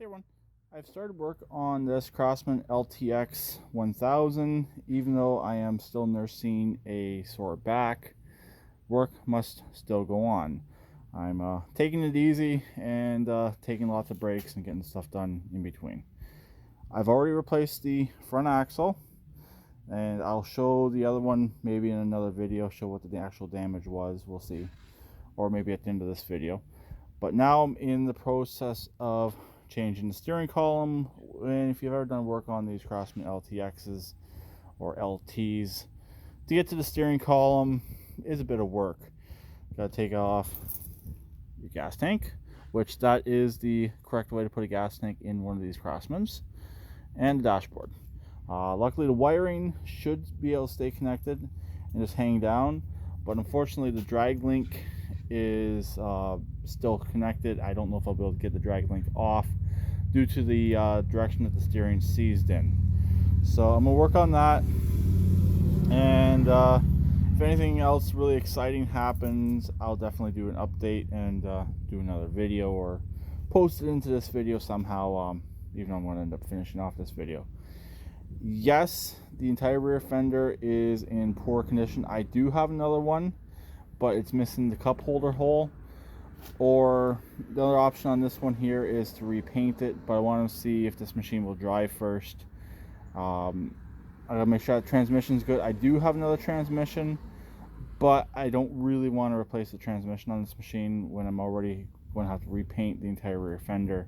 Hey everyone, I've started work on this Craftsman LTX1000. Even though I am still nursing a sore back, work must still go on. I'm taking it easy and taking lots of breaks and getting stuff done in between. I've already replaced the front axle, and I'll show the other one maybe in another video, show what the actual damage was, we'll see, or maybe at the end of this video. But now I'm in the process of changing the steering column. And if you've ever done work on these Craftsman LTXs or LTs, to get to the steering column is a bit of work. Got to take off your gas tank, which that is the correct way to put a gas tank in one of these Craftsmans, and the dashboard. Luckily the wiring should be able to stay connected and just hang down, but unfortunately the drag link is still connected. I don't know if I'll be able to get the drag link off due to the direction that the steering seized in. So I'm gonna work on that, and if anything else really exciting happens, I'll definitely do an update and do another video or post it into this video somehow, even though I'm going to end up finishing off this video. Yes, the entire rear fender is in poor condition. I do have another one, but it's missing the cup holder hole. Or the other option on this one here is to repaint it, but I want to see if this machine will drive first. I gotta make sure that transmission's good. I do have another transmission, but I don't really want to replace the transmission on this machine when I'm already going to have to repaint the entire rear fender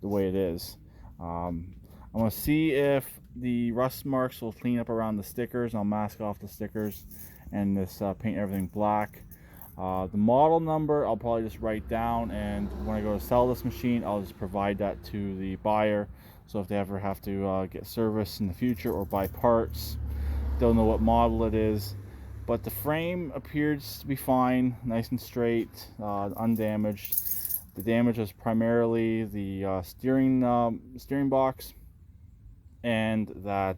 the way it is. I'm going to see if the rust marks will clean up around the stickers. I'll mask off the stickers and this paint everything black. The model number I'll probably just write down, and when I go to sell this machine I'll just provide that to the buyer, so if they ever have to get service in the future or buy parts, they'll know what model it is. But the frame appears to be fine, nice and straight, undamaged. The damage was primarily the steering box and that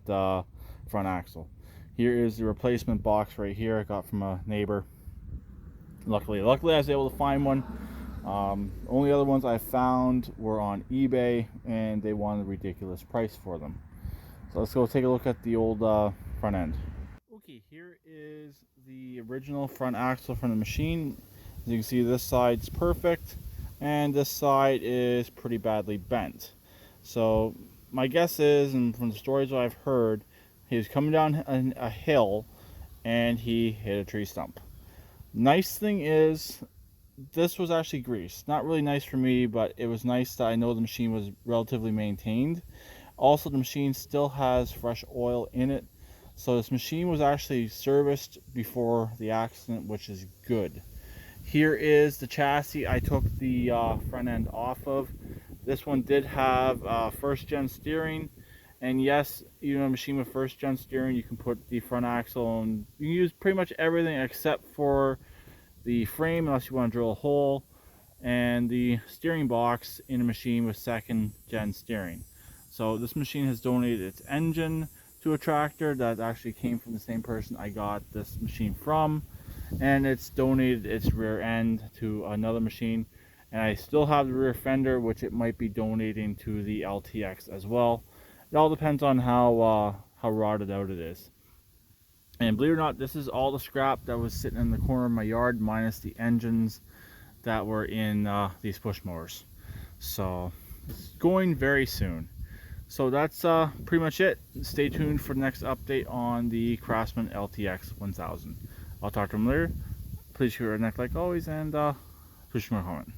front axle. Here is the replacement box right here I got from a neighbor. Luckily I was able to find one. Only other ones I found were on eBay, and they wanted a ridiculous price for them. So let's go take a look at the old front end. Okay, here is the original front axle from the machine. As you can see, this side's perfect and this side is pretty badly bent. So my guess is, and from the stories I've heard, he was coming down a hill and he hit a tree stump. Nice thing is, this was actually greased. Not really nice for me, but it was nice that I know the machine was relatively maintained. Also, the machine still has fresh oil in it, so this machine was actually serviced before the accident, which is good. Here is the chassis I took the front end off of. This one did have first gen steering, and yes, even a machine with first gen steering, you can put the front axle on. You can use pretty much everything except for the frame, unless you want to drill a hole, and the steering box in a machine with second gen steering. So this machine has donated its engine to a tractor that actually came from the same person I got this machine from, and it's donated its rear end to another machine, and I still have the rear fender, which it might be donating to the LTX as well. It all depends on how rotted out it is. And believe it or not, this is all the scrap that was sitting in the corner of my yard, minus the engines that were in these push mowers. So it's going very soon. So that's pretty much it. Stay tuned for the next update on the Craftsman LTX1000. I'll talk to them later. Please shoot your neck like always, and push more comment.